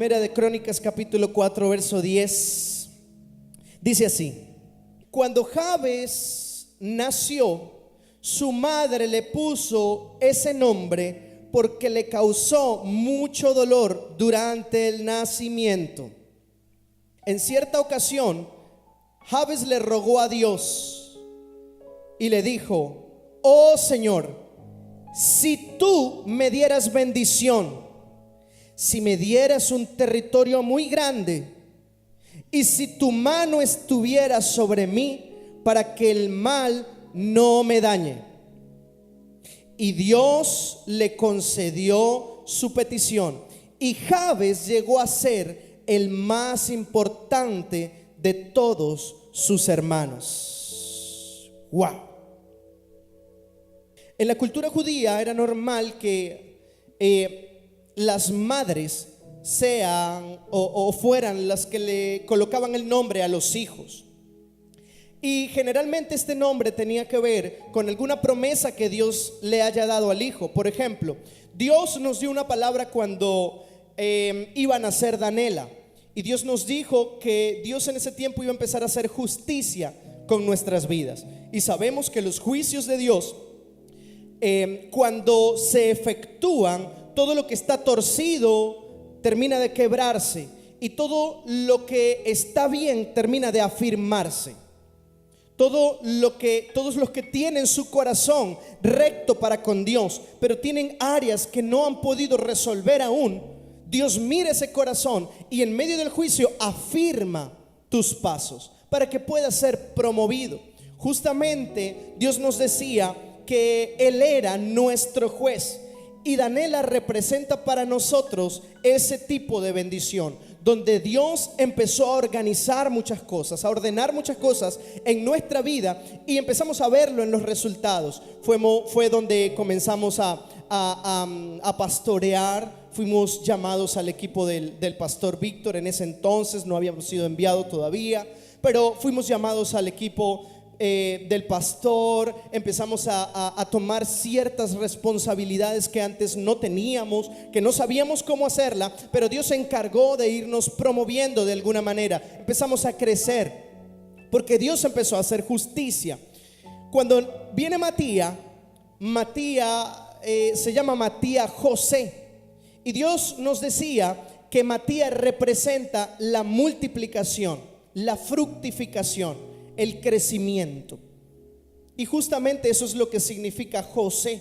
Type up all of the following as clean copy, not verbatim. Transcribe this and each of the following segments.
Primera de Crónicas capítulo 4 verso 10. Dice así: cuando Jabes nació, su madre le puso ese nombre porque le causó mucho dolor durante el nacimiento. En cierta ocasión, Jabes le rogó a Dios y le dijo: oh Señor, si tú me dieras bendición, si me dieras un territorio muy grande, y si tu mano estuviera sobre mí para que el mal no me dañe. Y Dios le concedió su petición, y Jabes llegó a ser el más importante de todos sus hermanos. Wow. En la cultura judía era normal que las madres sean o fueran las que le colocaban el nombre a los hijos. Y generalmente este nombre tenía que ver con alguna promesa que Dios le haya dado al hijo. Por ejemplo, Dios nos dio una palabra cuando iba a nacer Daniela, y Dios nos dijo que Dios en ese tiempo iba a empezar a hacer justicia con nuestras vidas. Y sabemos que los juicios de Dios, cuando se efectúan, todo lo que está torcido termina de quebrarse, y todo lo que está bien termina de afirmarse. Todos los que tienen su corazón recto para con Dios, pero tienen áreas que no han podido resolver aún, Dios mira ese corazón y en medio del juicio afirma tus pasos para que puedas ser promovido. Justamente Dios nos decía que Él era nuestro juez, y Daniela representa para nosotros ese tipo de bendición, donde Dios empezó a organizar muchas cosas, a ordenar muchas cosas en nuestra vida, y empezamos a verlo en los resultados. Fue donde comenzamos a pastorear. Fuimos llamados al equipo del pastor Víctor. En ese entonces no habíamos sido enviados todavía, pero fuimos llamados al equipo del pastor. Empezamos a tomar ciertas responsabilidades que antes no teníamos, que no sabíamos cómo hacerla, pero Dios se encargó de irnos promoviendo de alguna manera. Empezamos a crecer porque Dios empezó a hacer justicia. Cuando viene Matías se llama Matías José, y Dios nos decía que Matías representa la multiplicación, la fructificación, el crecimiento. Y justamente eso es lo que significa José,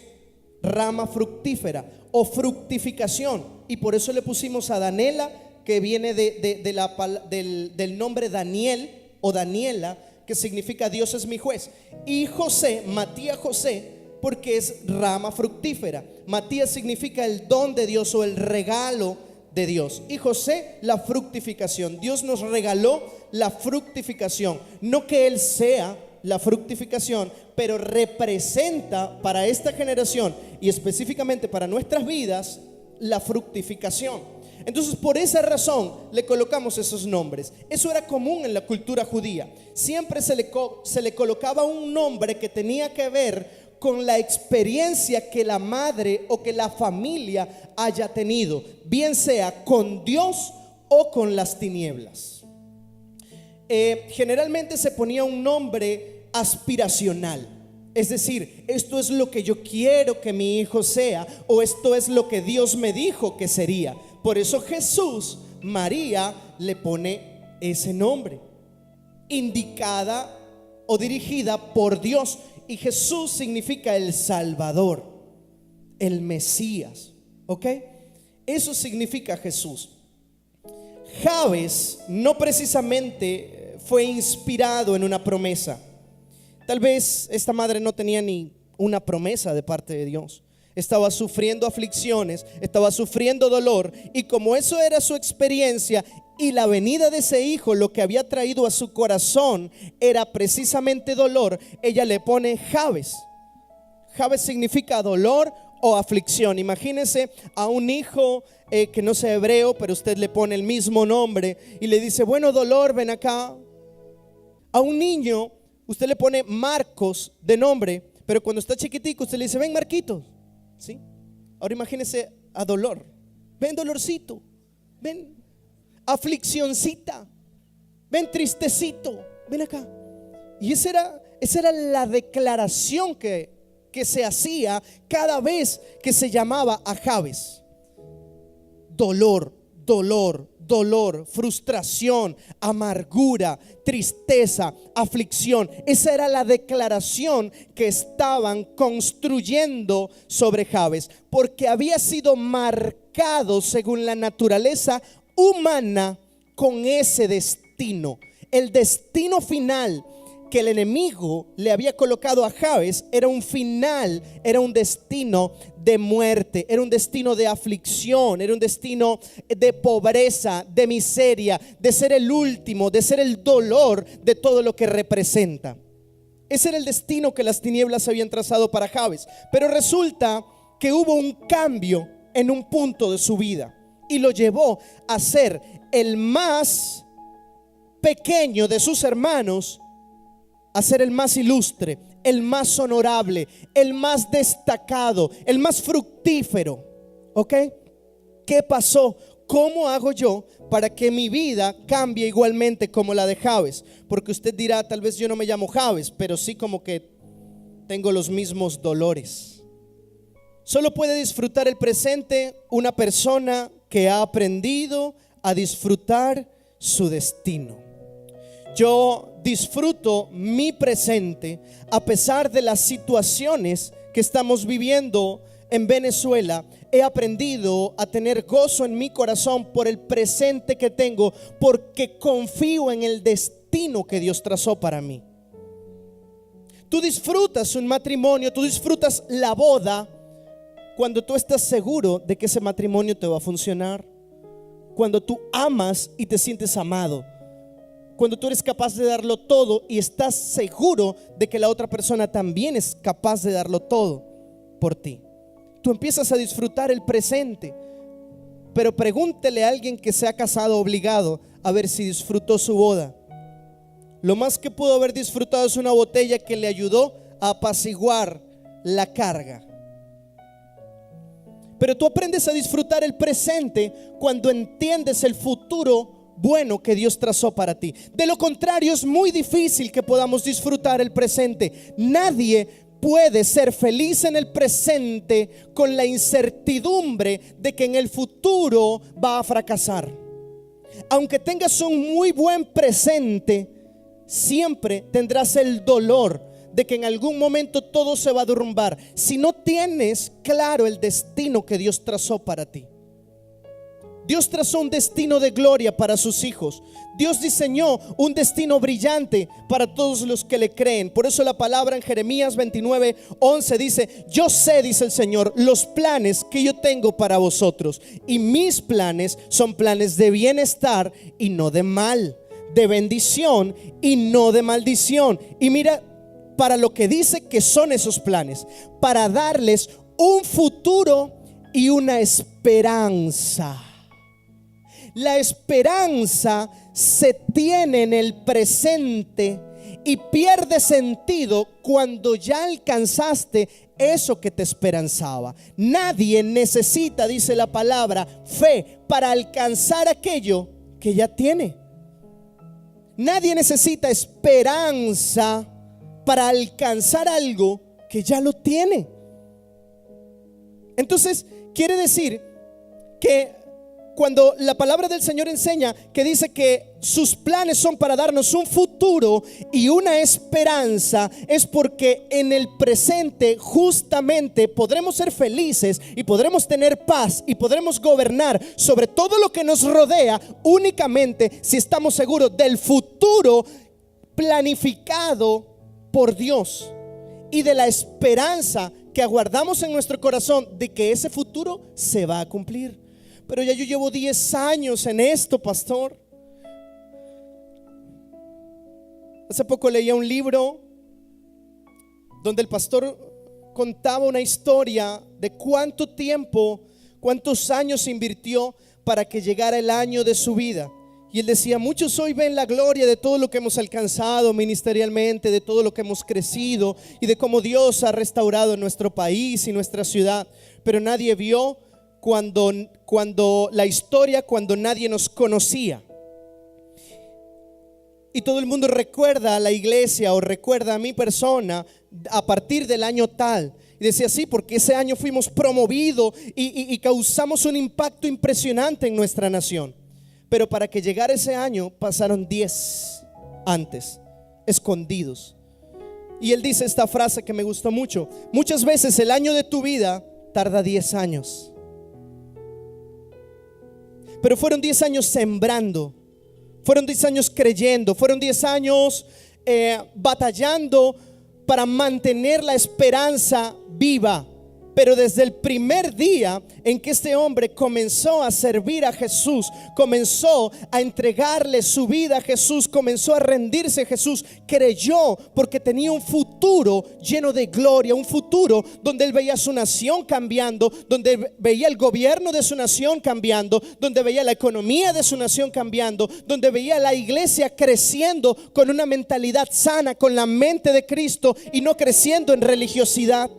rama fructífera o fructificación. Y por eso le pusimos a Daniela, que viene del nombre Daniel o Daniela, que significa Dios es mi juez. Y José, Matías José, porque es rama fructífera. Matías significa el don de Dios o el regalo de Dios, y José, la fructificación. Dios nos regaló la fructificación, no que Él sea la fructificación, pero representa para esta generación y específicamente para nuestras vidas la fructificación. Entonces, por esa razón le colocamos esos nombres. Eso era común en la cultura judía. Siempre se le colocaba un nombre que tenía que ver con la experiencia que la madre o que la familia haya tenido, bien sea con Dios o con las tinieblas. Generalmente se ponía un nombre aspiracional, es decir, esto es lo que yo quiero que mi hijo sea, o esto es lo que Dios me dijo que sería. Por eso Jesús, María le pone ese nombre, indicada o dirigida por Dios. Y Jesús significa el Salvador, el Mesías, ¿ok? Eso significa Jesús. Jabes no precisamente fue inspirado en una promesa. Tal vez esta madre no tenía ni una promesa de parte de Dios. Estaba sufriendo aflicciones, estaba sufriendo dolor, y como eso era su experiencia y la venida de ese hijo lo que había traído a su corazón era precisamente dolor, ella le pone Jabes. Jabes significa dolor o aflicción. Imagínese a un hijo que no sea hebreo, pero usted le pone el mismo nombre y le dice: bueno, dolor, ven acá. A un niño usted le pone Marcos de nombre, pero cuando está chiquitico usted le dice: ven, Marquitos, ¿sí? Ahora imagínese a dolor: ven, dolorcito, ven, afliccioncita, ven tristecito, ven acá. Y esa era la declaración que se hacía cada vez que se llamaba a Jabes. Dolor, dolor, dolor, frustración, amargura, tristeza, aflicción. Esa era la declaración que estaban construyendo sobre Jabes, porque había sido marcado según la naturaleza humana con ese destino. El destino final que el enemigo le había colocado a Jabes era un final, era un destino de muerte, era un destino de aflicción, era un destino de pobreza, de miseria, de ser el último, de ser el dolor de todo lo que representa. Ese era el destino que las tinieblas habían trazado para Jabes. Pero resulta que hubo un cambio en un punto de su vida y lo llevó a ser el más pequeño de sus hermanos a ser el más ilustre, el más honorable, el más destacado, el más fructífero. ¿Ok? ¿Qué pasó? ¿Cómo hago yo para que mi vida cambie igualmente como la de Jabes? Porque usted dirá, tal vez yo no me llamo Jabes, pero sí como que tengo los mismos dolores. Solo puede disfrutar el presente una persona que ha aprendido a disfrutar su destino. Yo disfruto mi presente a pesar de las situaciones que estamos viviendo en Venezuela. He aprendido a tener gozo en mi corazón por el presente que tengo, porque confío en el destino que Dios trazó para mí. Tú disfrutas un matrimonio, tú disfrutas la boda cuando tú estás seguro de que ese matrimonio te va a funcionar, cuando tú amas y te sientes amado, cuando tú eres capaz de darlo todo y estás seguro de que la otra persona también es capaz de darlo todo por ti. Tú empiezas a disfrutar el presente. Pero pregúntele a alguien que se ha casado obligado a ver si disfrutó su boda. Lo más que pudo haber disfrutado es una botella que le ayudó a apaciguar la carga. Pero tú aprendes a disfrutar el presente cuando entiendes el futuro bueno que Dios trazó para ti. De lo contrario, es muy difícil que podamos disfrutar el presente. Nadie puede ser feliz en el presente con la incertidumbre de que en el futuro va a fracasar. Aunque tengas un muy buen presente, siempre tendrás el dolor de que en algún momento todo se va a derrumbar si no tienes claro el destino que Dios trazó para ti. Dios trazó un destino de gloria para sus hijos. Dios diseñó un destino brillante para todos los que le creen. Por eso la palabra en Jeremías 29:11 dice: yo sé, dice el Señor, los planes que yo tengo para vosotros, y mis planes son planes de bienestar y no de mal, de bendición y no de maldición. Y mira para lo que dice que son esos planes: para darles un futuro y una esperanza. La esperanza se tiene en el presente y pierde sentido cuando ya alcanzaste eso que te esperanzaba. Nadie necesita, dice la palabra, fe para alcanzar aquello que ya tiene. Nadie necesita esperanza para alcanzar algo que ya lo tiene. Entonces, quiere decir que cuando la palabra del Señor enseña que dice que sus planes son para darnos un futuro y una esperanza, es porque en el presente justamente podremos ser felices y podremos tener paz y podremos gobernar sobre todo lo que nos rodea únicamente si estamos seguros del futuro planificado por Dios y de la esperanza que aguardamos en nuestro corazón de que ese futuro se va a cumplir. Pero ya yo llevo 10 años en esto, pastor. Hace poco leía un libro donde el pastor contaba una historia de cuánto tiempo, cuántos años invirtió para que llegara el año de su vida. Y él decía: muchos hoy ven la gloria de todo lo que hemos alcanzado ministerialmente, de todo lo que hemos crecido y de cómo Dios ha restaurado nuestro país y nuestra ciudad, pero nadie vio cuando la historia, cuando nadie nos conocía. Y todo el mundo recuerda a la iglesia o recuerda a mi persona a partir del año tal. Y decía, sí, porque ese año fuimos promovidos y causamos un impacto impresionante en nuestra nación. Pero para que llegara ese año pasaron 10 antes, escondidos. Y él dice esta frase que me gustó mucho: muchas veces el año de tu vida tarda 10 años. Pero fueron 10 años sembrando, fueron 10 años creyendo, fueron 10 años batallando para mantener la esperanza viva. Pero desde el primer día en que este hombre comenzó a servir a Jesús, comenzó a entregarle su vida a Jesús, comenzó a rendirse a Jesús, creyó porque tenía un futuro lleno de gloria, un futuro donde él veía su nación cambiando, donde veía el gobierno de su nación cambiando, donde veía la economía de su nación cambiando, donde veía la iglesia creciendo con una mentalidad sana, con la mente de Cristo y no creciendo en religiosidad.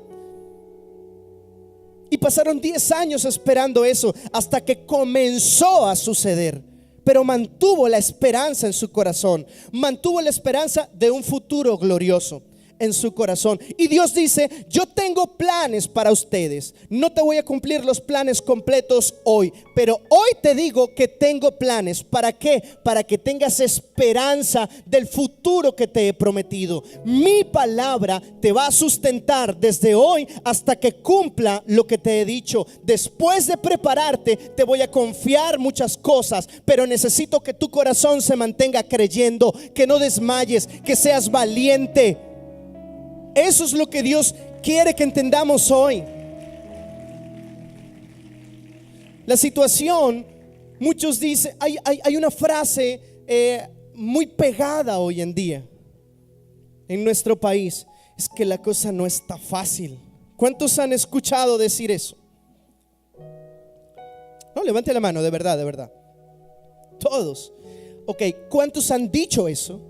Y pasaron 10 años esperando eso hasta que comenzó a suceder. Pero mantuvo la esperanza en su corazón, mantuvo la esperanza de un futuro glorioso en su corazón. Y Dios dice: yo tengo planes para ustedes. No te voy a cumplir los planes completos hoy, pero hoy te digo que tengo planes. ¿Para qué? Para que tengas esperanza del futuro que te he prometido. Mi palabra te va a sustentar desde hoy hasta que cumpla lo que te he dicho. Después de prepararte, te voy a confiar muchas cosas, pero necesito que tu corazón se mantenga creyendo, que no desmayes, que seas valiente. Eso es lo que Dios quiere que entendamos hoy. La situación, muchos dicen, hay una frase muy pegada hoy en día en nuestro país: es que la cosa no está fácil. ¿Cuántos han escuchado decir eso? No, levante la mano, de verdad, de verdad. Todos. Ok, ¿cuántos han dicho eso?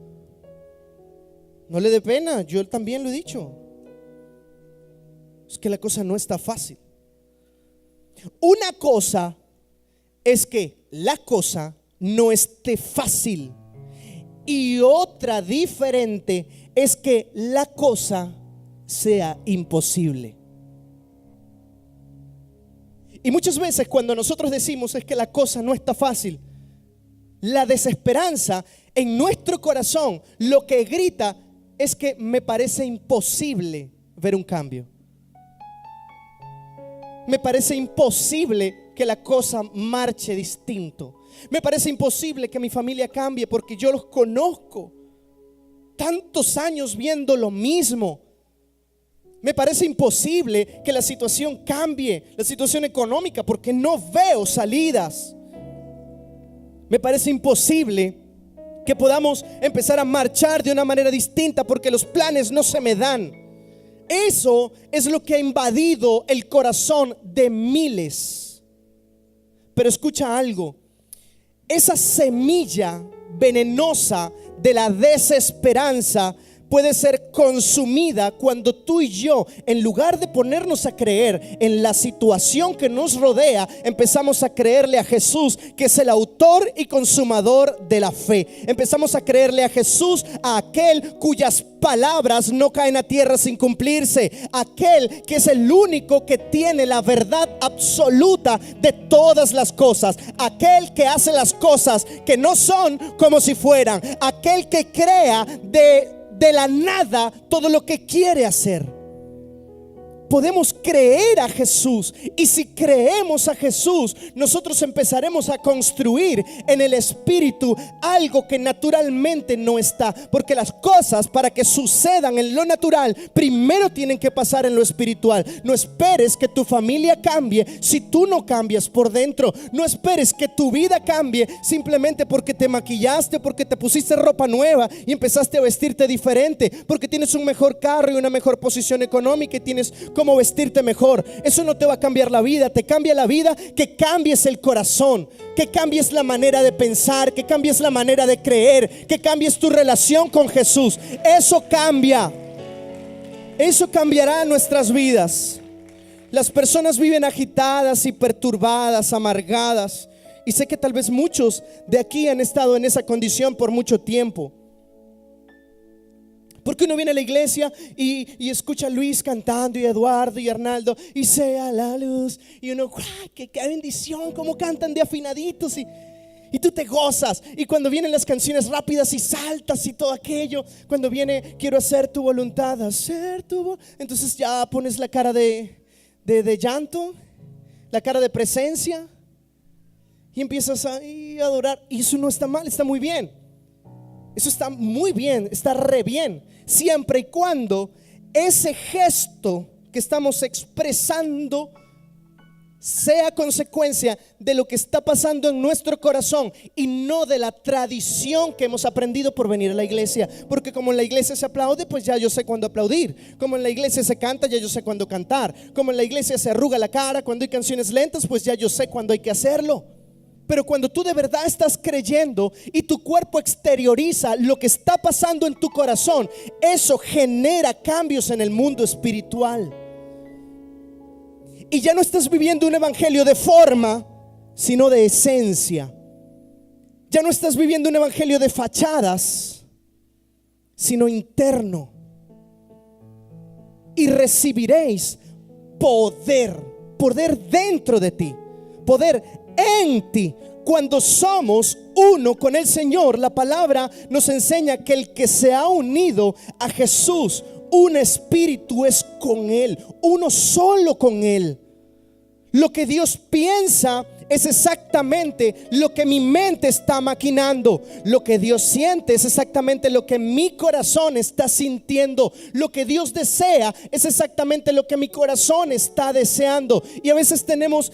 No le dé pena, yo también lo he dicho. Es que la cosa no está fácil. Una cosa es que la cosa no esté fácil, y otra diferente es que la cosa sea imposible. Y muchas veces cuando nosotros decimos es que la cosa no está fácil, la desesperanza en nuestro corazón lo que grita es que me parece imposible ver un cambio. Me parece imposible que la cosa marche distinto. Me parece imposible que mi familia cambie porque yo los conozco. Tantos años viendo lo mismo. Me parece imposible que la situación cambie, la situación económica, porque no veo salidas. Me parece imposible que podamos empezar a marchar de una manera distinta porque los planes no se me dan. Eso es lo que ha invadido el corazón de miles. Pero escucha algo: esa semilla venenosa de la desesperanza puede ser consumida cuando tú y yo, en lugar de ponernos a creer en la situación que nos rodea, empezamos a creerle a Jesús, que es el autor y consumador de la fe. Empezamos a creerle a Jesús, a aquel cuyas palabras no caen a tierra sin cumplirse, aquel que es el único que tiene la verdad absoluta de todas las cosas, aquel que hace las cosas que no son como si fueran, aquel que crea de la nada todo lo que quiere hacer. Podemos creer a Jesús, y si creemos a Jesús, nosotros empezaremos a construir en el Espíritu algo que naturalmente no está, porque las cosas, para que sucedan en lo natural, primero tienen que pasar en lo espiritual. No esperes que tu familia cambie si tú no cambias por dentro. No esperes que tu vida cambie simplemente porque te maquillaste, porque te pusiste ropa nueva y empezaste a vestirte diferente, porque tienes un mejor carro y una mejor posición económica y tienes cómo vestirte mejor. Eso no te va a cambiar la vida. Te cambia la vida que cambies el corazón, que cambies la manera de pensar, que cambies la manera de creer, que cambies tu relación con Jesús. Eso cambia. Eso cambiará nuestras vidas. Las personas viven agitadas y perturbadas, amargadas, y sé que tal vez muchos de aquí han estado en esa condición por mucho tiempo. Porque uno viene a la iglesia y escucha a Luis cantando y Eduardo y Arnaldo y sea la luz. Y uno, ¡guau! ¡Qué bendición! Cómo cantan de afinaditos y tú te gozas. Y cuando vienen las canciones rápidas y saltas y todo aquello, cuando viene quiero hacer tu voluntad, entonces ya pones la cara de llanto, la cara de presencia y empiezas a adorar. Y eso no está mal, está muy bien. Eso está muy bien, está re bien, siempre y cuando ese gesto que estamos expresando sea consecuencia de lo que está pasando en nuestro corazón y no de la tradición que hemos aprendido por venir a la iglesia. Porque como en la iglesia se aplaude, pues ya yo sé cuándo aplaudir. Como en la iglesia se canta, ya yo sé cuándo cantar. Como en la iglesia se arruga la cara cuando hay canciones lentas, pues ya yo sé cuándo hay que hacerlo. Pero cuando tú de verdad estás creyendo y tu cuerpo exterioriza lo que está pasando en tu corazón, eso genera cambios en el mundo espiritual. Y ya no estás viviendo un evangelio de forma, sino de esencia. Ya no estás viviendo un evangelio de fachadas, sino interno. Y recibiréis poder dentro de ti, poder en ti. Cuando somos uno con el Señor, la palabra nos enseña que el que se ha unido a Jesús, un espíritu es con Él, uno solo con Él. Lo que Dios piensa es exactamente lo que mi mente está maquinando. Lo que Dios siente es exactamente lo que mi corazón está sintiendo. Lo que Dios desea es exactamente lo que mi corazón está deseando. Y a veces tenemos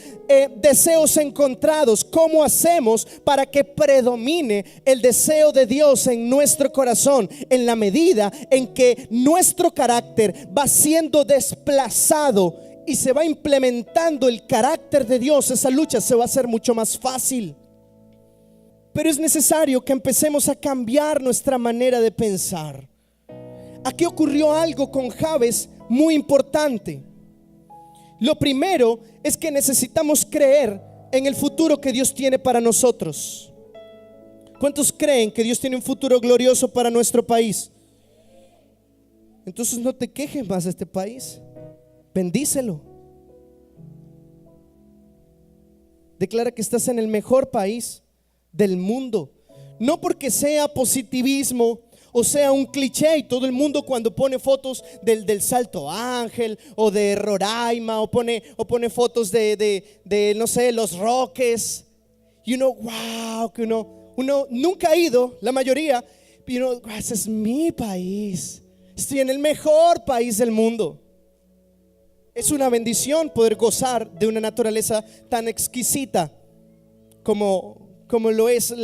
deseos encontrados. ¿Cómo hacemos para que predomine el deseo de Dios en nuestro corazón? En la medida en que nuestro carácter va siendo desplazado y se va implementando el carácter de Dios, esa lucha se va a hacer mucho más fácil. Pero es necesario que empecemos a cambiar nuestra manera de pensar. Aquí ocurrió algo con Jabes muy importante. Lo primero es que necesitamos creer en el futuro que Dios tiene para nosotros. ¿Cuántos creen que Dios tiene un futuro glorioso para nuestro país? Entonces no te quejes más de este país. Bendícelo. Declara que estás en el mejor país del mundo. No porque sea positivismo o sea un cliché y todo el mundo cuando pone fotos del Salto Ángel o de Roraima o pone fotos de no sé, Los Roques, y uno, wow, que uno nunca ha ido, la mayoría, pero ese es mi país, estoy en el mejor país del mundo. Es una bendición poder gozar de una naturaleza tan exquisita como lo es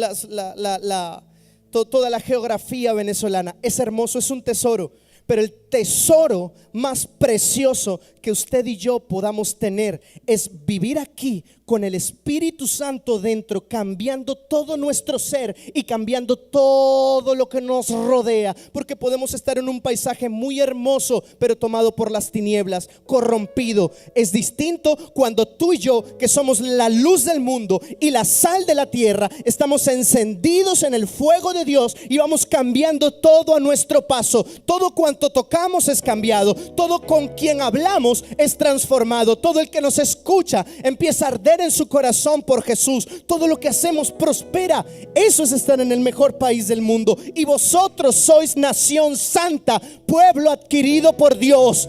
toda la geografía venezolana. Es hermoso, es un tesoro. Pero el tesoro más precioso que usted y yo podamos tener es vivir aquí con el Espíritu Santo dentro, cambiando todo nuestro ser y cambiando todo lo que nos rodea. Porque podemos estar en un paisaje muy hermoso, pero tomado por las tinieblas, corrompido. Es distinto cuando tú y yo, que somos la luz del mundo y la sal de la tierra, estamos encendidos en el fuego de Dios y vamos cambiando todo a nuestro paso. Todo cuanto tocamos es cambiado, todo con quien hablamos es transformado, todo el que nos escucha empieza a arder en su corazón por Jesús, todo lo que hacemos prospera. Eso es estar en el mejor país del mundo. Y vosotros sois nación santa, pueblo adquirido por Dios,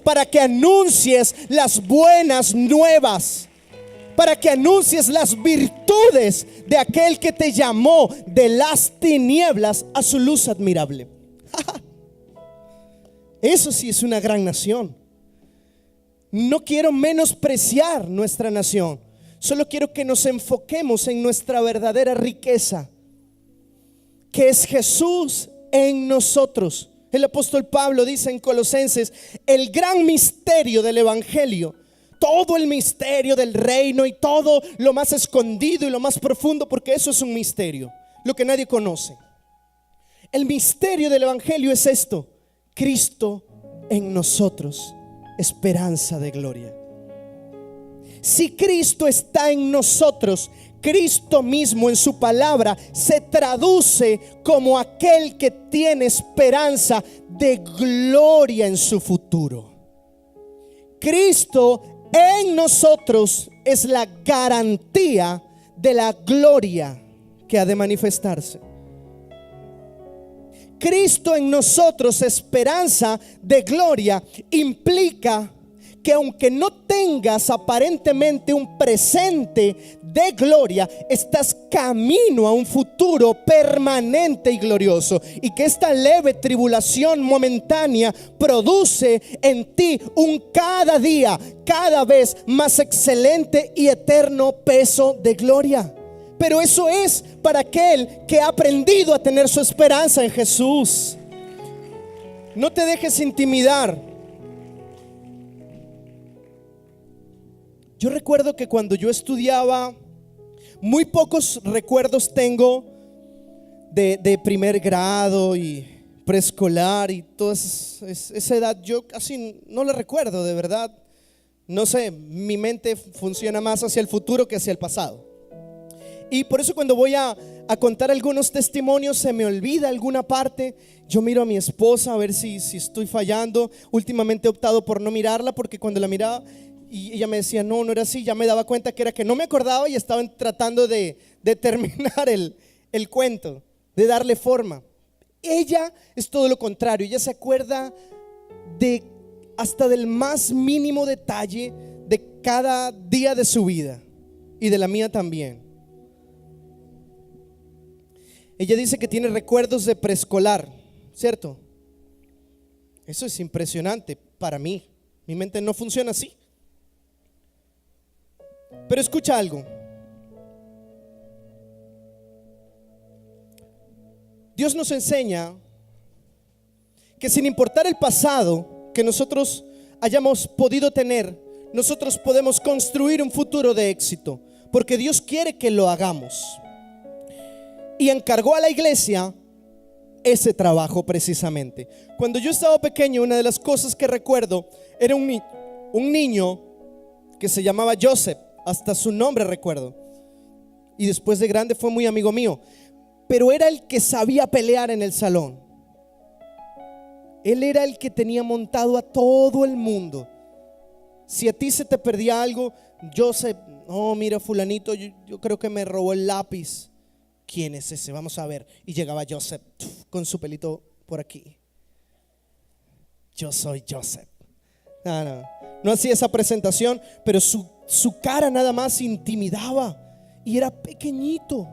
para que anuncies las buenas nuevas, para que anuncies las virtudes de aquel que te llamó de las tinieblas a su luz admirable. Eso sí es una gran nación. No quiero menospreciar nuestra nación, solo quiero que nos enfoquemos en nuestra verdadera riqueza, que es Jesús en nosotros. El apóstol Pablo dice en Colosenses: el gran misterio del evangelio, todo el misterio del reino y todo lo más escondido y lo más profundo, porque eso es un misterio, lo que nadie conoce. El misterio del evangelio es esto: Cristo en nosotros, esperanza de gloria. Si Cristo está en nosotros, Cristo mismo en su palabra se traduce como aquel que tiene esperanza de gloria en su futuro. Cristo en nosotros es la garantía de la gloria que ha de manifestarse. Cristo en nosotros, esperanza de gloria, implica que aunque no tengas aparentemente un presente de gloria, estás camino a un futuro permanente y glorioso, y que esta leve tribulación momentánea produce en ti un cada día, cada vez más excelente y eterno peso de gloria. Pero eso es para aquel que ha aprendido a tener su esperanza en Jesús. No te dejes intimidar. Yo recuerdo que cuando yo estudiaba, muy pocos recuerdos tengo de primer grado y preescolar y toda esa edad. Yo casi no la recuerdo, de verdad. No sé, mi mente funciona más hacia el futuro que hacia el pasado. Y por eso cuando voy a contar algunos testimonios se me olvida alguna parte. Yo miro a mi esposa a ver si estoy fallando. Últimamente he optado por no mirarla, porque cuando la miraba y ella me decía no era así, ya me daba cuenta que era que no me acordaba y estaban tratando de terminar el cuento, de darle forma. Ella es todo lo contrario. Ella se acuerda de hasta del más mínimo detalle de cada día de su vida, y de la mía también. Ella dice que tiene recuerdos de preescolar, ¿cierto? Eso es impresionante para mí. Mi mente no funciona así. Pero escucha algo. Dios nos enseña que sin importar el pasado que nosotros hayamos podido tener, nosotros podemos construir un futuro de éxito, porque Dios quiere que lo hagamos. Y encargó a la iglesia ese trabajo precisamente. Cuando yo estaba pequeño, una de las cosas que recuerdo era un niño que se llamaba Joseph. Hasta su nombre recuerdo. Y después de grande fue muy amigo mío. Pero era el que sabía pelear en el salón. Él era el que tenía montado a todo el mundo. Si a ti se te perdía algo, Joseph, no, mira fulanito, yo creo que me robó el lápiz. ¿Quién es ese? Vamos a ver. Y llegaba Joseph con su pelito por aquí. Yo soy Joseph. No hacía esa presentación, pero su cara nada más intimidaba. Y era pequeñito.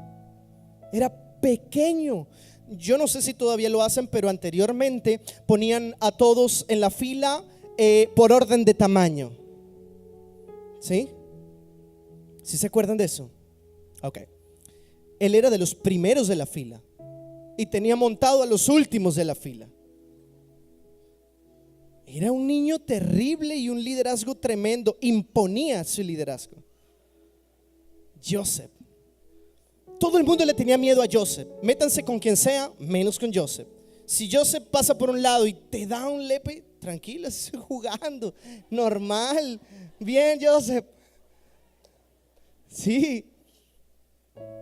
Era pequeño. Yo no sé si todavía lo hacen, pero anteriormente ponían a todos en la fila por orden de tamaño. ¿Sí? ¿Sí se acuerdan de eso? Ok. Él era de los primeros de la fila y tenía montado a los últimos de la fila. Era un niño terrible y un liderazgo tremendo. Imponía su liderazgo. Joseph. Todo el mundo le tenía miedo a Joseph. Métanse con quien sea, menos con Joseph. Si Joseph pasa por un lado y te da un lepe, tranquilo, estoy jugando, normal. Bien, Joseph. Sí.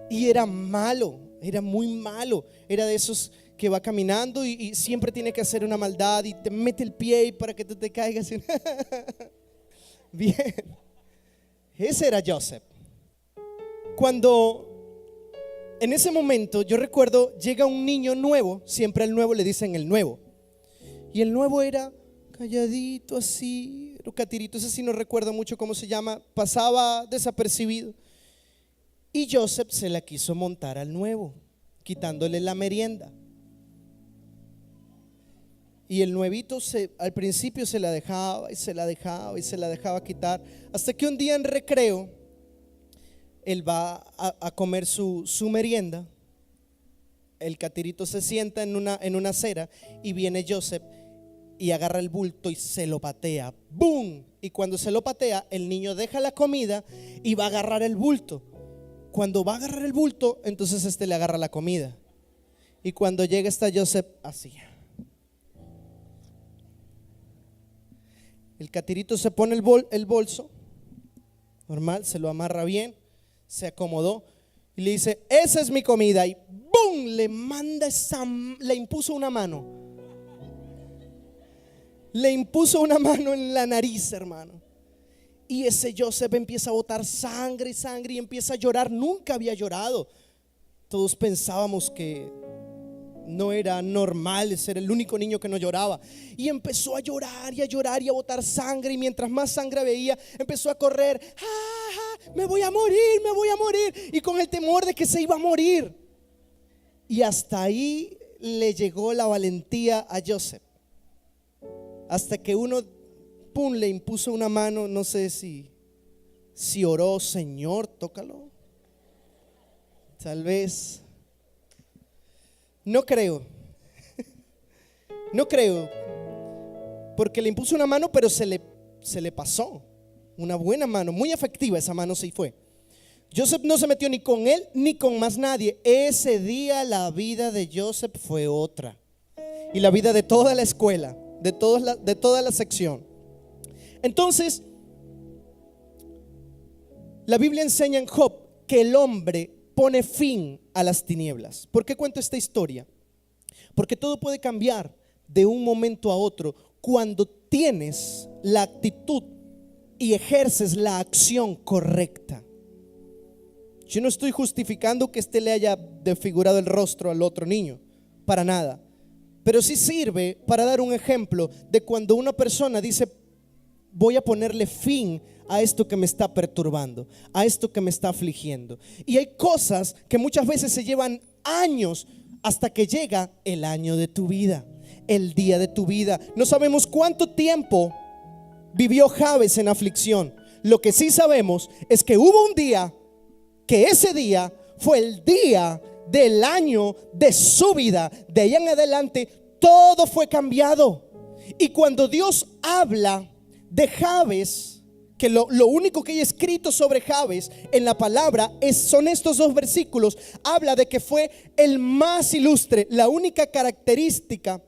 Y era malo, era muy malo. Era de esos que va caminando y siempre tiene que hacer una maldad y te mete el pie para que tú te caigas. Bien. Ese era Joseph. Cuando en ese momento yo recuerdo, llega un niño nuevo. Siempre al nuevo le dicen el nuevo. Y el nuevo era calladito así, era catirito, ese sí no recuerdo mucho cómo se llama. Pasaba desapercibido. Y Joseph se la quiso montar al nuevo, quitándole la merienda. Y el nuevito al principio se la dejaba y se la dejaba y se la dejaba quitar, hasta que un día en recreo él va a comer su merienda. El catirito se sienta en una acera y viene Joseph y agarra el bulto y se lo patea. ¡Bum! Y cuando se lo patea, el niño deja la comida y va a agarrar el bulto. Cuando va a agarrar el bulto, entonces le agarra la comida. Y cuando llega está Joseph así. El catirito se pone el bolso normal, se lo amarra bien, se acomodó. y le dice: esa es mi comida, y ¡bum! Le impuso una mano. Le impuso una mano en la nariz, hermano. Y ese Joseph empieza a botar sangre y sangre y empieza a llorar. Nunca había llorado. Todos pensábamos que no era normal ser el único niño que no lloraba. Y empezó a llorar y a llorar y a botar sangre. Y mientras más sangre veía, empezó a correr. Me voy a morir, me voy a morir. Y con el temor de que se iba a morir. Y hasta ahí le llegó la valentía a Joseph. Hasta que uno, pum, le impuso una mano. No sé si oró: Señor, tócalo. Tal vez. No creo. No creo. Porque le impuso una mano, pero se le pasó. Una buena mano, muy efectiva esa mano sí fue. Joseph no se metió ni con él ni con más nadie. Ese día la vida de Joseph fue otra. Y la vida de toda la escuela, de toda la sección. Entonces, la Biblia enseña en Job que el hombre pone fin a las tinieblas. ¿Por qué cuento esta historia? Porque todo puede cambiar de un momento a otro cuando tienes la actitud y ejerces la acción correcta. Yo no estoy justificando que le haya desfigurado el rostro al otro niño, para nada. Pero sí sirve para dar un ejemplo de cuando una persona dice: voy a ponerle fin a esto que me está perturbando, a esto que me está afligiendo. Y hay cosas que muchas veces se llevan años hasta que llega el año de tu vida, el día de tu vida. No sabemos cuánto tiempo vivió Jabes en aflicción. Lo que sí sabemos es que hubo un día, que ese día fue el día del año de su vida. De ahí en adelante todo fue cambiado. Y cuando Dios habla de Jabes, que lo único que hay escrito sobre Jabes en la palabra son estos dos versículos, habla de que fue el más ilustre. La única característica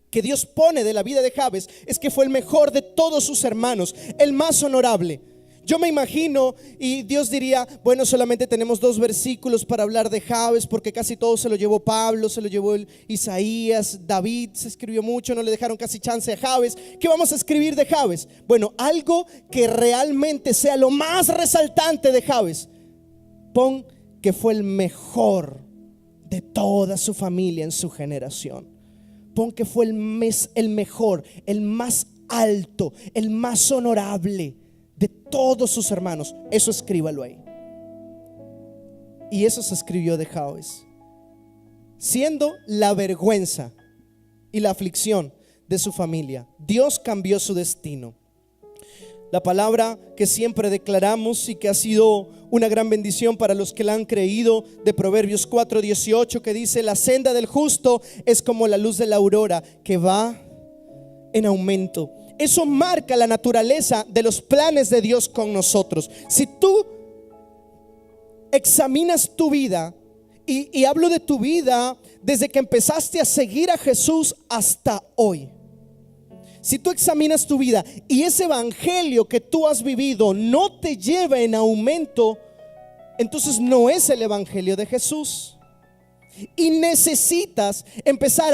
que Dios pone de la vida de Jabes es que fue el mejor de todos sus hermanos, el más honorable. Yo me imagino, y Dios diría: bueno, solamente tenemos 2 versículos para hablar de Jabes, porque casi todo se lo llevó Pablo, se lo llevó Isaías, David se escribió mucho, no le dejaron casi chance a Jabes. ¿Qué vamos a escribir de Jabes? Bueno, algo que realmente sea lo más resaltante de Jabes. Pon que fue el mejor de toda su familia en su generación. Pon que fue el mejor, el más alto, el más honorable de todos sus hermanos. Eso escríbalo ahí. Y eso se escribió de Jabes, siendo la vergüenza y la aflicción de su familia. Dios cambió su destino. La palabra que siempre declaramos y que ha sido una gran bendición para los que la han creído, de Proverbios 4:18, que dice: la senda del justo es como la luz de la aurora, que va en aumento. Eso marca la naturaleza de los planes de Dios con nosotros. Si tú examinas tu vida, y hablo de tu vida desde que empezaste a seguir a Jesús hasta hoy. Si tú examinas tu vida y ese evangelio que tú has vivido no te lleva en aumento, entonces no es el evangelio de Jesús. Y necesitas empezar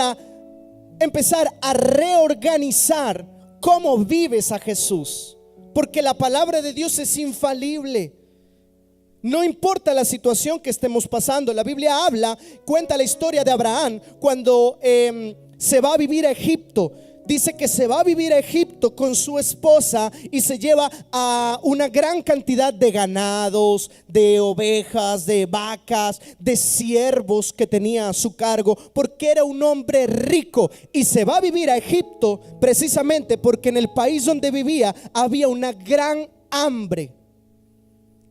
a reorganizar cómo vives a Jesús, porque la palabra de Dios es infalible. No importa la situación que estemos pasando. La Biblia cuenta la historia de Abraham cuando se va a vivir a Egipto. Dice que se va a vivir a Egipto con su esposa y se lleva a una gran cantidad de ganados, de ovejas, de vacas, de siervos que tenía a su cargo, porque era un hombre rico. Y se va a vivir a Egipto precisamente porque en el país donde vivía había una gran hambre.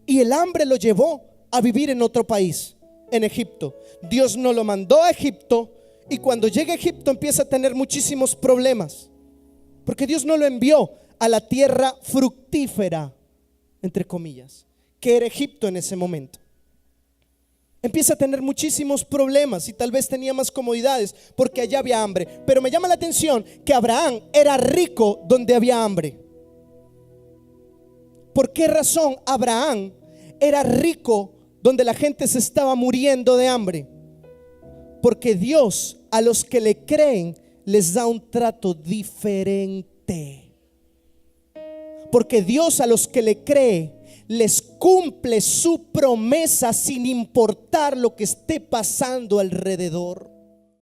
Y el hambre lo llevó a vivir en otro país, en Egipto. Dios no lo mandó a Egipto. Y cuando llega a Egipto empieza a tener muchísimos problemas, porque Dios no lo envió a la tierra fructífera, entre comillas, que era Egipto en ese momento. Empieza a tener muchísimos problemas y tal vez tenía más comodidades porque allá había hambre. Pero me llama la atención que Abraham era rico donde había hambre. ¿Por qué razón Abraham era rico donde la gente se estaba muriendo de hambre. Porque Dios a los que le creen les da un trato diferente. Porque Dios a los que le cree les cumple su promesa sin importar lo que esté pasando alrededor.